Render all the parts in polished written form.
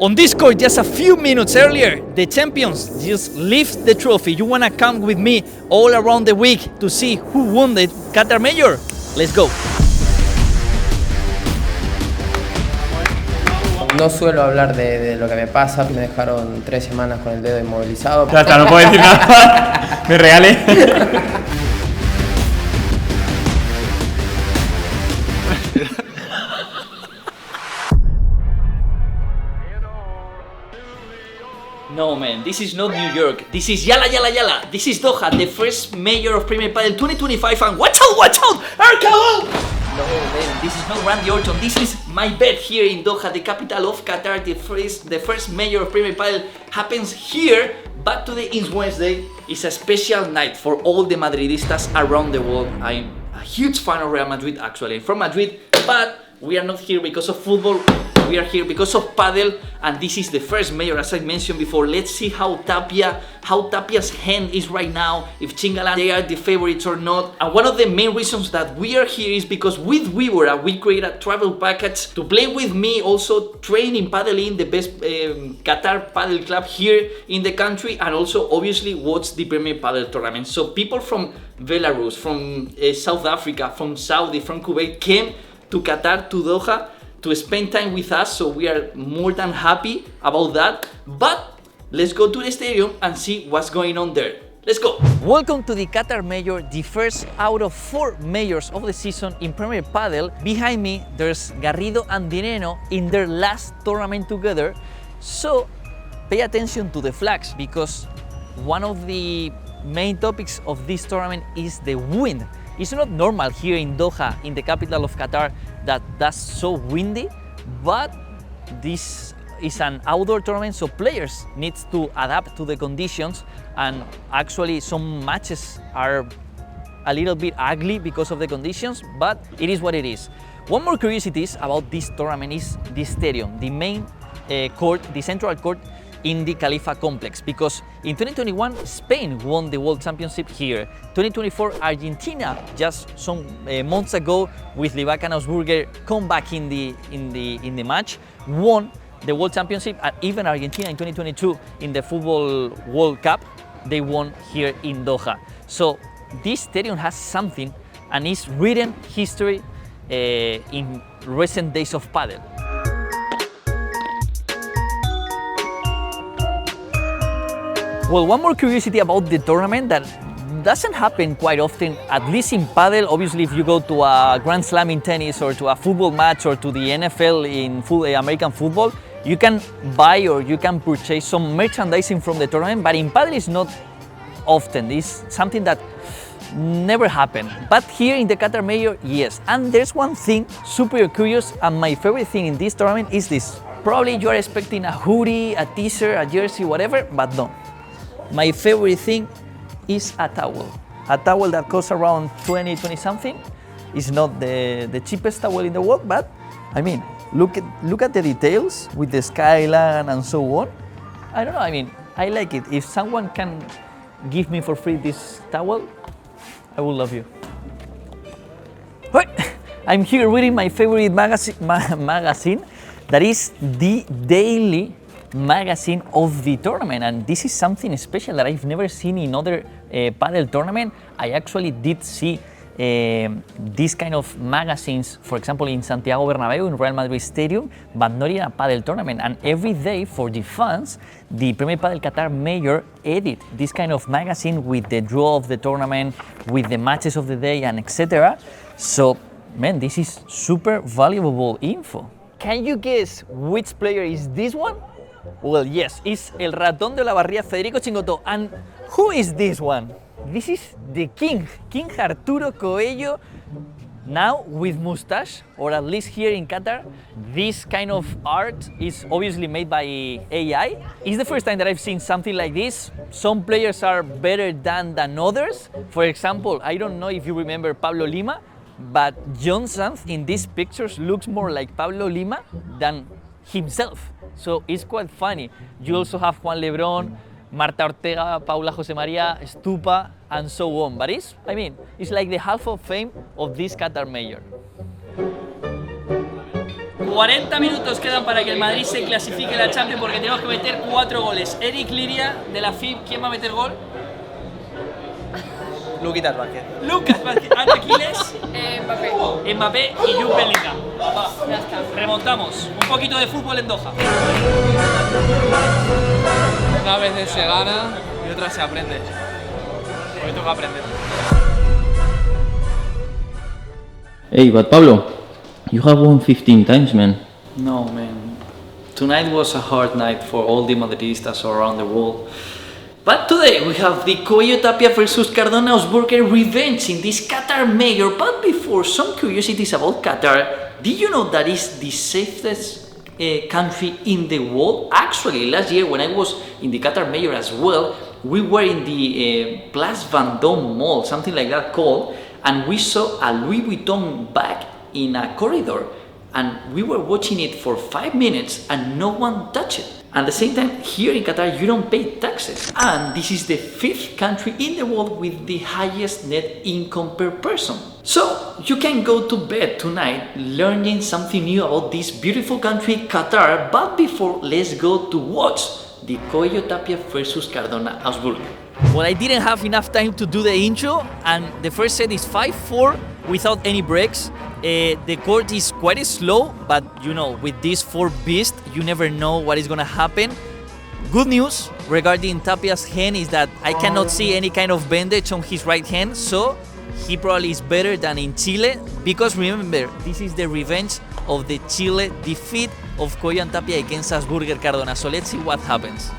On this court, just a few minutes earlier, the champions just lift the trophy. You wanna come with me all around the week to see who won the Qatar Major? Let's go. No suelo hablar de lo que me pasa, me dejaron 3 semanas con el dedo inmovilizado. Ya está, no puedo decir nada. Me regalé. No man, this is not New York. This is Yala Yala Yala. This is Doha, the first major of Premier Padel 2025, and watch out! Arcao! No man, this is not Randy Orton. This is my bed here in Doha, the capital of Qatar. The first major of Premier Padel happens here, but today is Wednesday. It's a special night for all the Madridistas around the world. I'm a huge fan of Real Madrid, actually, from Madrid, but we are not here because of football. We are here because of Padel, and this is the first major, as I mentioned before. Let's see how Tapia's hand is right now, if Chingalán, they are the favorites or not. And one of the main reasons that we are here is because with Vibora, we create a travel package to play with me, also train in paddling, the best Qatar Padel club here in the country, and also obviously watch the Premier Padel tournament. So people from Belarus, from South Africa, from Saudi, from Kuwait came to Qatar, to Doha, to spend time with us, so we are more than happy about that. But let's go to the stadium and see what's going on there. Let's go! Welcome to the Qatar Major, the first out of 4 majors of the season in Premier Padel. Behind me, there's Garrido and Nenno in their last tournament together. So pay attention to the flags, because one of the main topics of this tournament is the wind. It's not normal here in Doha, in the capital of Qatar, that's so windy, but this is an outdoor tournament, so players need to adapt to the conditions, and actually some matches are a little bit ugly because of the conditions, but it is what it is. One more curiosity about this tournament is the stadium, the main court, the central court in the Khalifa complex, because in 2021 Spain won the World Championship here. 2024 Argentina, just some months ago, with Livaca Nausburger come back in the match, won the World Championship, and even Argentina in 2022 in the Football World Cup, they won here in Doha. So this stadium has something, and it's written history in recent days of padel. Well, one more curiosity about the tournament that doesn't happen quite often, at least in padel. Obviously, if you go to a Grand Slam in tennis, or to a football match, or to the NFL in American football, you can buy or you can purchase some merchandising from the tournament, but in padel it's not often. It's something that never happened. But here in the Qatar Major, yes. And there's one thing super curious, and my favorite thing in this tournament is this. Probably you are expecting a hoodie, a t-shirt, a jersey, whatever, but no. My favorite thing is a towel. A towel that costs around 20 something. It's not the cheapest towel in the world, but I mean, look at the details with the skyline and so on. I don't know, I mean, I like it. If someone can give me for free this towel, I will love you. I'm here reading my favorite magazine, that is the Daily magazine of the tournament, and this is something special that I've never seen in other padel tournament. I actually did see these kind of magazines, for example, in Santiago Bernabeu, in Real Madrid Stadium, but not in a padel tournament. And every day for the fans, the Premier Padel Qatar Major edit this kind of magazine with the draw of the tournament, with the matches of the day, and etc. So, man, this is super valuable info. Can you guess which player is this one? Well, yes, it's El Ratón de la Barría, Federico Chingoto. And who is this one? This is the King Arturo Coello, now with mustache, or at least here in Qatar. This kind of art is obviously made by AI. It's the first time that I've seen something like this. Some players are better than others. For example, I don't know if you remember Pablo Lima, but John Sanz in these pictures looks more like Pablo Lima than himself. So it's quite funny. You also have Juan Lebrón, Marta Ortega, Paula Jose Maria, Stupa, and so on. But it's like the Hall of Fame of this Qatar Major. 40 minutos quedan para que el Madrid se clasifique a la Champions porque tenemos que meter 4 goles. Eric Liria de la FIB, ¿quién va a meter gol? Luquitas Vázquez. Lucas Vázquez, Ana Aquiles, Mbappé. Mbappé y Jude Bellingham. Ya está. Remontamos. Un poquito de fútbol en Doha. Una veces se gana y otra se aprende. Hoy toca aprender. Hey, but Pablo, you have won 15 times, man. No, man. Tonight was a hard night for all the Madridistas around the world. But today we have the Coello Tapia versus Cardona Osburger revenge in this Qatar Major. But before, some curiosities about Qatar. Did you know that is the safest country in the world? Actually, last year when I was in the Qatar Major as well, we were in the Place Vendôme Mall, something like that called, and we saw a Louis Vuitton bag in a corridor. And we were watching it for 5 minutes and no one touched it. At the same time, here in Qatar, you don't pay taxes. And this is the 5th country in the world with the highest net income per person. So, you can go to bed tonight learning something new about this beautiful country, Qatar. But before, let's go to watch the Coello Tapia versus Cardona Augsburg. Well, I didn't have enough time to do the intro, and the first set is 5-4 without any breaks. The court is quite slow, but you know, with these 4 beasts, you never know what is gonna happen. Good news regarding Tapia's hand is that I cannot see any kind of bandage on his right hand, so he probably is better than in Chile, because remember, this is the revenge of the Chile defeat of Coello and Tapia against Augsburger Cardona. So let's see what happens.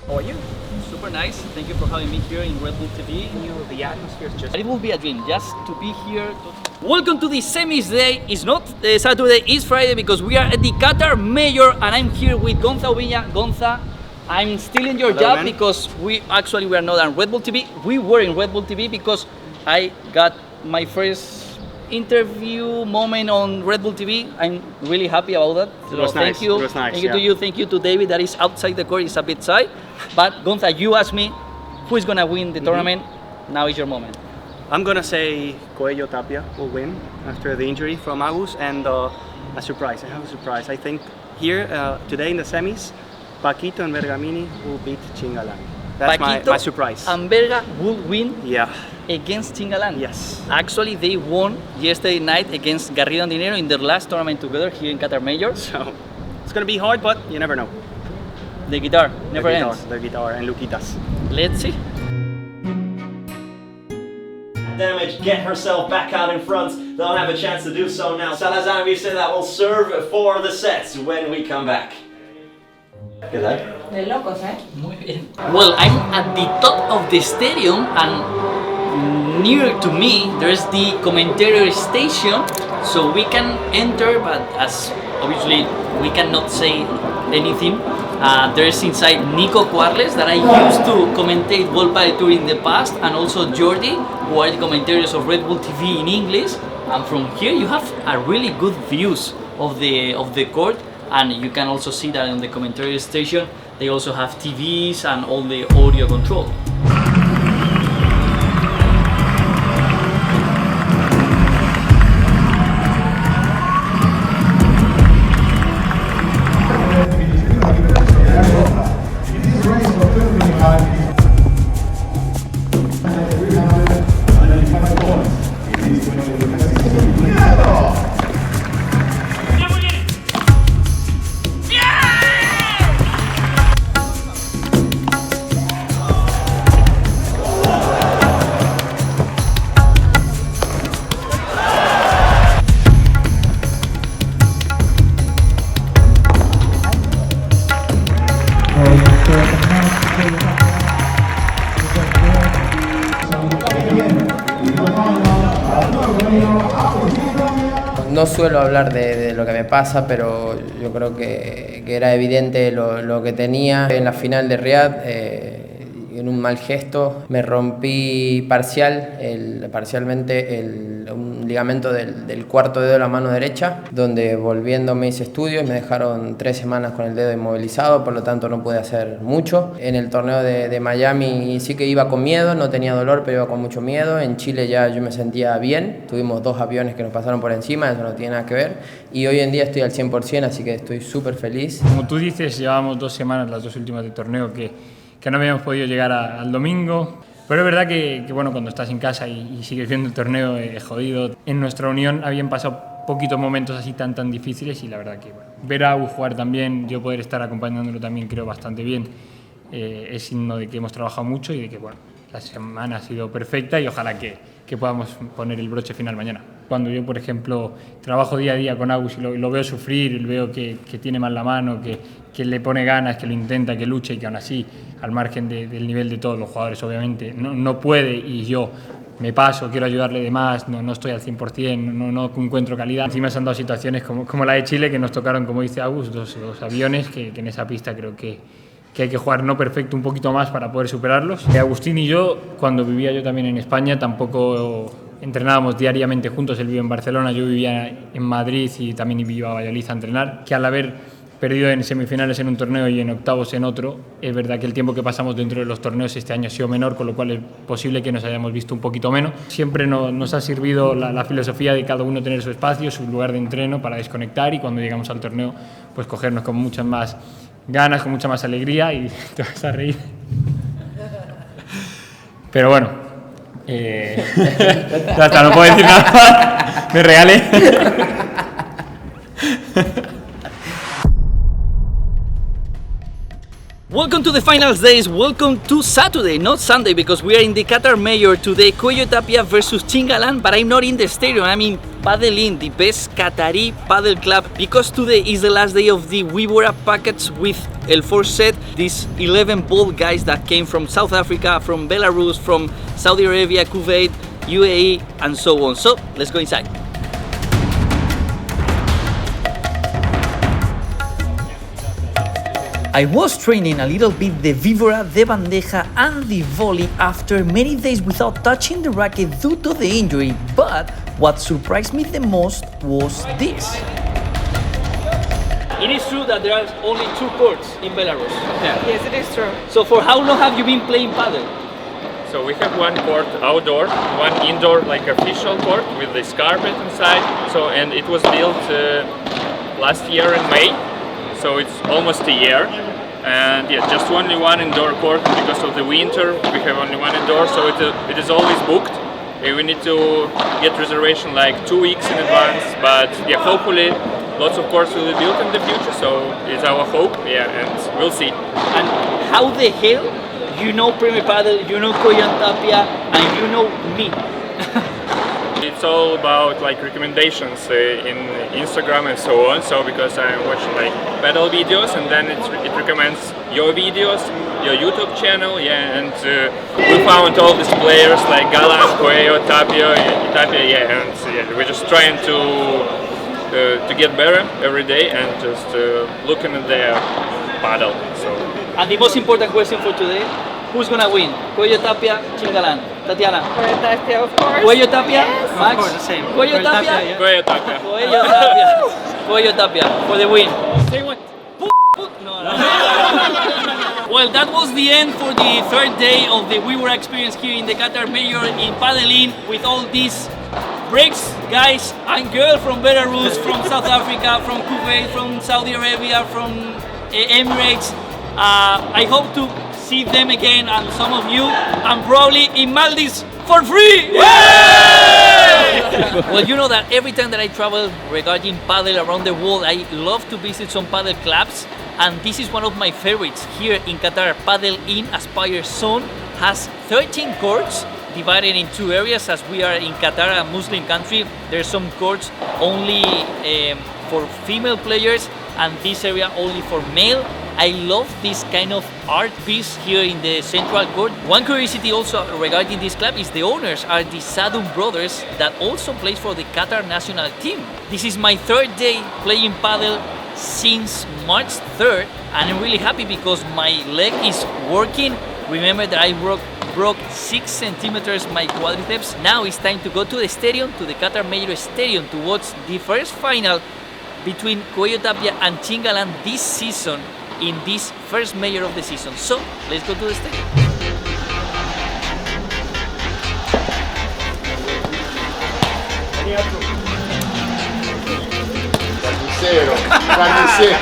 How are you? Super nice. Thank you for having me here in Red Bull TV. The atmosphere is just... It will be a dream just to be here. Welcome to the semis day. It's not Saturday, it's Friday because we are at the Qatar Major and I'm here with Gonza Ubiña. Gonza, I'm still in your job, man, because we are not on Red Bull TV. We were in Red Bull TV because I got my first interview moment on Red Bull TV. I'm really happy about that. So It was thank nice. you. It was nice, Thank you to you. Thank you to David that is outside the court. It's a bit side. But Gonza, you asked me who is gonna win the tournament. Now is your moment. I'm gonna say Coello Tapia will win after the injury from Agus, and a surprise. I have a surprise. I think here today in the semis, Paquito and Bergamini will beat Chingalán. That's Paquito my surprise. and Berga will win Yeah. against Chingalán. Yes. Actually, they won yesterday night against Garrido and Nenno in their last tournament together here in Qatar Major. So it's gonna be hard, but you never know. The guitar never the guitar, ends. The guitar and Luquitas. Let's see. Damage, get herself back out in front. They'll have a chance to do so now. Salazar Viste that will serve for the sets when we come back. ¿Qué tal? De locos, ¿eh? Muy bien. Well, I'm at the top of the stadium and near to me there's the commentary station, so we can enter, but as obviously we cannot say anything. There's inside Nico Cuarles that I used to commentate World Padel Tour in the past, and also Jordi, who are the commentators of Red Bull TV in English. And from here you have a really good views of the court, and you can also see that in the commentary station they also have TVs and all the audio control. No suelo hablar de lo que me pasa, pero yo creo que era evidente lo que tenía. En la final de Riyadh, en un mal gesto, me rompí parcialmente un ligamento del cuarto dedo de la mano derecha, donde volviendo me hice estudios y me dejaron 3 semanas con el dedo inmovilizado, por lo tanto no pude hacer mucho. En el torneo de Miami sí que iba con miedo, no tenía dolor, pero iba con mucho miedo. En Chile ya yo me sentía bien, tuvimos 2 aviones que nos pasaron por encima, eso no tiene nada que ver, y hoy en día estoy al 100%, así que estoy súper feliz. Como tú dices, llevábamos 2 semanas, las 2 últimas de torneo, que no habíamos podido llegar al domingo. Pero es verdad que bueno, cuando estás en casa y sigues viendo el torneo, es jodido. En nuestra unión habían pasado poquitos momentos así tan difíciles y la verdad que bueno, ver a Agus jugar también, yo poder estar acompañándolo también creo bastante bien, es signo de que hemos trabajado mucho y de que bueno, la semana ha sido perfecta y ojalá que podamos poner el broche final mañana. Cuando yo, por ejemplo, trabajo día a día con Agus y lo veo sufrir, veo que tiene mal la mano, que le pone ganas, que lo intenta, que lucha y que aún así, al margen del nivel de todos los jugadores, obviamente, no puede y yo me paso, quiero ayudarle de más, no estoy al 100%, no encuentro calidad. Encima se han dado situaciones como la de Chile, que nos tocaron, como dice Agus, dos aviones, que en esa pista creo que hay que jugar no perfecto, un poquito más para poder superarlos. Agustín y yo, cuando vivía yo también en España, tampoco entrenábamos diariamente juntos. Él vive en Barcelona, yo vivía en Madrid y también iba a Valladolid a entrenar, que al haber perdido en semifinales en un torneo y en octavos en otro, es verdad que el tiempo que pasamos dentro de los torneos este año ha sido menor, con lo cual es posible que nos hayamos visto un poquito menos. Siempre nos ha servido la filosofía de cada uno tener su espacio, su lugar de entreno para desconectar y cuando llegamos al torneo pues cogernos con muchas más ganas, con mucha más alegría y te vas a reír. Pero bueno, ya está, no puedo decir nada más. Me regalé. Welcome to the finals days, welcome to Saturday, not Sunday, because we are in the Qatar Major today, Coello and Tapia versus Chingalán, but I'm not in the stadium, I'm in Padel Inn, the best Qatari Padel club, because today is the last day of the Vibora package with the 4Set, these 11 bold guys that came from South Africa, from Belarus, from Saudi Arabia, Kuwait, UAE, and so on. So, let's go inside. I was training a little bit the Vibora, the bandeja and the volley after many days without touching the racket due to the injury, but what surprised me the most was this. It is true that there are only 2 courts in Belarus. Yes, it is true. So for how long have you been playing padel? So we have 1 court outdoor, 1 indoor like official court with this carpet inside. So and it was built last year in May. So it's almost a year, and yeah, just only 1 indoor court because of the winter. We have only 1 indoor, so it is always booked. We need to get reservation like 2 weeks in advance, but yeah, hopefully lots of courts will be built in the future. So it's our hope, yeah, and we'll see. And how the hell you know Premier Padel, you know Coello and Tapia, and you know me? It's all about like recommendations in Instagram and so on. So because I'm watching like Padel videos, and then it recommends your videos, your YouTube channel, yeah. And we found all these players like Chingalán, Coello, Tapia, yeah. And yeah, we're just trying to get better every day and just looking at their paddle. So. And the most important question for today: who's gonna win? Coello, Tapia, Chingalán? Tatiana? Coello Tapia, of course. Coello, Tapia? Yes. Max? Of course, the same. Coello, Tapia? Coello, Tapia. Coello, Tapia. Coello, Tapia for the win. Say what? No. Well, that was the end for the 3rd day of the Vibora experience here in the Qatar Major in Padel Inn with all these breaks, guys and girls from Belarus, from South Africa, from Kuwait, from Saudi Arabia, from Emirates. I hope to see them again and some of you, and probably in Maldives for free! Well, you know that every time that I travel regarding padel around the world, I love to visit some padel clubs, and this is one of my favorites here in Qatar. Padel Inn Aspire Zone has 13 courts divided in 2 areas. As we are in Qatar, a Muslim country, there's some courts only for female players, and this area only for male. I love this kind of art piece here in the central court. One curiosity also regarding this club is the owners are the Sadum brothers that also plays for the Qatar national team. This is my third day playing padel since March 3rd, and I'm really happy because my leg is working. Remember that I broke 6 centimeters my quadriceps. Now it's time to go to the stadium, to the Qatar Major stadium, to watch the first final between Coello Tapia and Chingalán this season in this first major of the season. So let's go to the stadium. Carnicero, carnicero.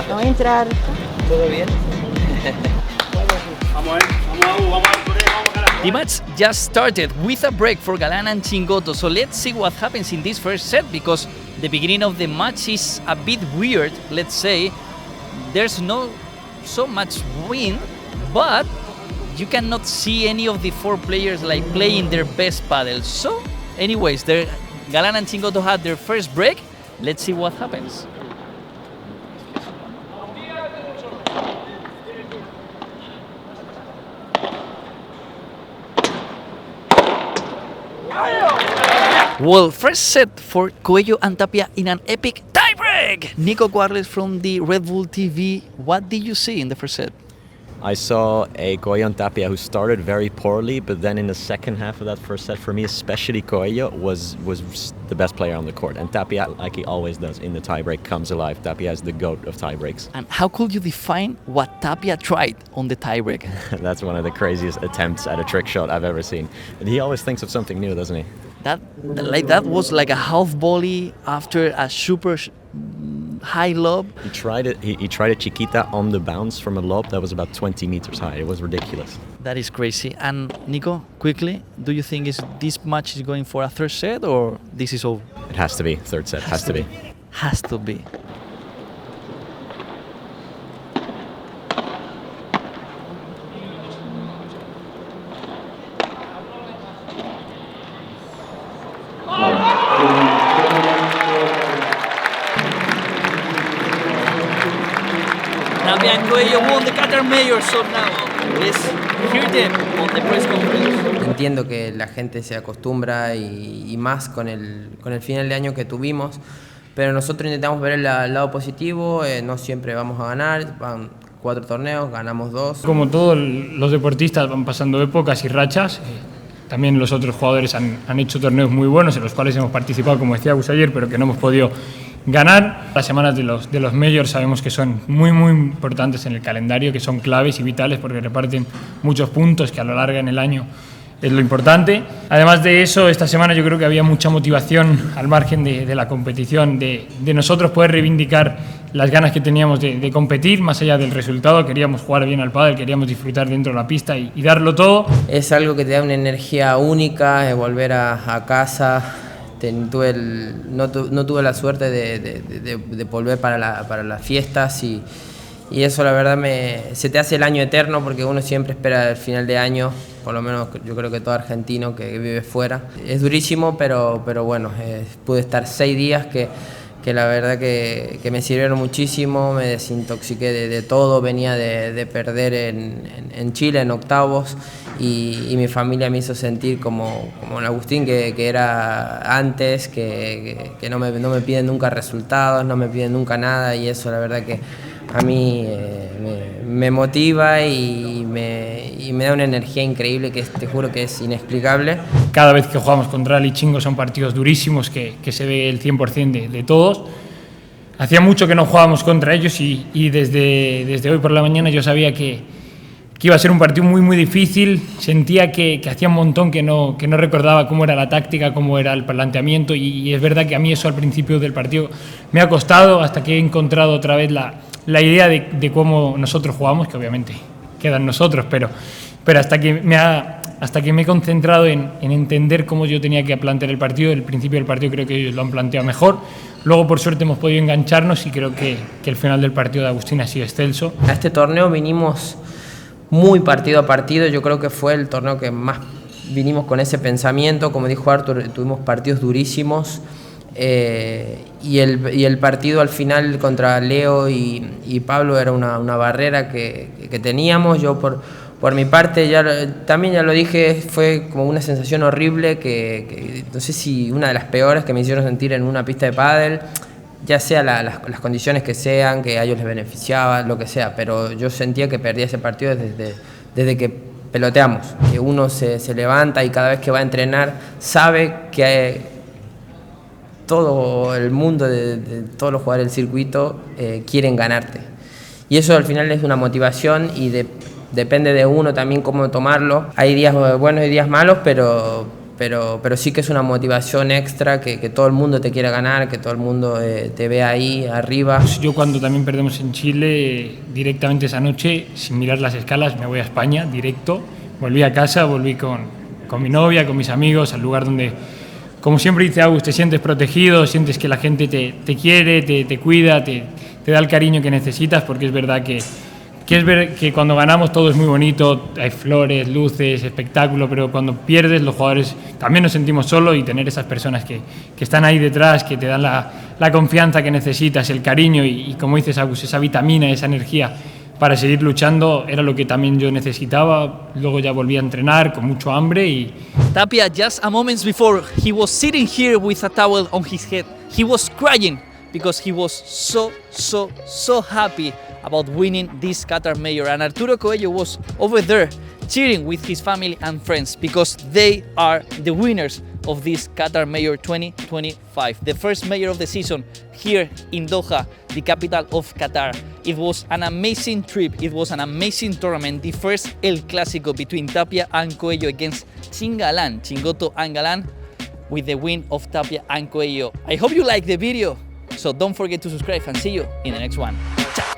No va a entrar. ¿Todo bien? The match just started with a break for Galán and Chingoto, so let's see what happens in this first set, because the beginning of the match is a bit weird, let's say. There's no so much wind, but you cannot see any of the 4 players like playing their best paddle. So anyways, Galán and Chingoto had their first break. Let's see what happens. Well, first set for Coello and Tapia in an epic tiebreak. Nico Guarles from the Red Bull TV. What did you see in the first set? I saw a Coello and Tapia who started very poorly, but then in the second half of that first set, for me, especially Coello, was the best player on the court. And Tapia, like he always does in the tiebreak, comes alive. Tapia is the GOAT of tiebreaks. And how could you define what Tapia tried on the tiebreak? That's one of the craziest attempts at a trick shot I've ever seen. And he always thinks of something new, doesn't he? That was like a half volley after a super high lob. He tried it. He tried a chiquita on the bounce from a lob that was about 20 meters high. It was ridiculous. That is crazy. And Nico, quickly, do you think this match is going for a third set, or this is over? It has to be third set. Has to be. Has to be. Tapia and Coello won the Qatar Major, so now let's hear them on the press conference. Entiendo que la gente se acostumbra y más con el final de año que tuvimos, pero nosotros intentamos ver el lado positivo. No siempre vamos a ganar, van 4 torneos, ganamos 2. Como todos los deportistas van pasando épocas y rachas, también los otros jugadores han hecho torneos muy buenos en los cuales hemos participado, como decía Gus ayer, pero que no hemos podido ganar. Las semanas de los majors sabemos que son muy importantes en el calendario, que son claves y vitales porque reparten muchos puntos que a lo largo en el año es lo importante. Además de eso, esta semana yo creo que había mucha motivación al margen de la competición, de nosotros poder reivindicar las ganas que teníamos de competir, más allá del resultado. Queríamos jugar bien al pádel, queríamos disfrutar dentro de la pista y darlo todo. Es algo que te da una energía única, volver a casa. No tuve la suerte de volver para las fiestas y eso la verdad se te hace el año eterno, porque uno siempre espera el final de año, por lo menos yo creo que todo argentino que vive fuera. Es durísimo, pero bueno, pude estar 6 días que la verdad que me sirvieron muchísimo. Me desintoxiqué de todo, venía de perder en Chile en octavos y mi familia me hizo sentir como el Agustín que era antes, que no me piden nunca resultados, no me piden nunca nada, y eso la verdad que a mí me motiva y me da una energía increíble que te juro que es inexplicable. Cada vez que jugamos contra Ali y Chingo son partidos durísimos que se ve el 100% de todos. Hacía mucho que no jugábamos contra ellos y desde hoy por la mañana yo sabía que iba a ser un partido muy difícil. Sentía que hacía un montón que no recordaba cómo era la táctica, cómo era el planteamiento, y es verdad que a mí eso al principio del partido me ha costado, hasta que he encontrado otra vez la idea de cómo nosotros jugamos, que obviamente quedan nosotros, pero hasta que me he concentrado en entender cómo yo tenía que plantear el partido. El principio del partido creo que ellos lo han planteado mejor. Luego, por suerte, hemos podido engancharnos y creo que el final del partido de Agustín ha sido excelso. A este torneo vinimos muy partido a partido. Yo creo que fue el torneo que más vinimos con ese pensamiento, como dijo Arthur, tuvimos partidos durísimos. Y el partido al final contra Leo y Pablo era una barrera que teníamos. Yo por mi parte, también ya lo dije, fue como una sensación horrible que no sé si una de las peores que me hicieron sentir en una pista de pádel, ya sea las condiciones que sean, que a ellos les beneficiaba, lo que sea, pero yo sentía que perdía ese partido desde que peloteamos, que uno se levanta y cada vez que va a entrenar sabe que todo el mundo, de todos los jugadores del circuito quieren ganarte. Y eso al final es una motivación y depende de uno también cómo tomarlo. Hay días buenos y días malos, pero sí que es una motivación extra que todo el mundo te quiera ganar, que todo el mundo te vea ahí arriba. Yo cuando también perdemos en Chile, directamente esa noche, sin mirar las escalas, me voy a España, directo. Volví a casa, volví con mi novia, con mis amigos, al lugar donde, como siempre dice Agus, te sientes protegido, sientes que la gente te quiere, te cuida, te da el cariño que necesitas, porque es verdad que cuando ganamos todo es muy bonito, hay flores, luces, espectáculo, pero cuando pierdes los jugadores también nos sentimos solos, y tener esas personas que están ahí detrás, que te dan la confianza que necesitas, el cariño y como dices Agus, esa vitamina, esa energía para seguir luchando, era lo que también yo necesitaba. Luego ya volví a entrenar con mucho hambre y... Tapia, just a moments before, he was sitting here with a towel on his head. He was crying because he was so happy about winning this Qatar Major, and Arturo Coello was over there cheering with his family and friends because they are the winners of this Qatar Major 2025, the first major of the season here in Doha, the capital of Qatar. It was an amazing trip, it was an amazing tournament, the first El Clásico between Tapia and Coello against Chingalán, Chingoto and Galán, with the win of Tapia and Coello. I hope you like the video, so don't forget to subscribe and see you in the next one.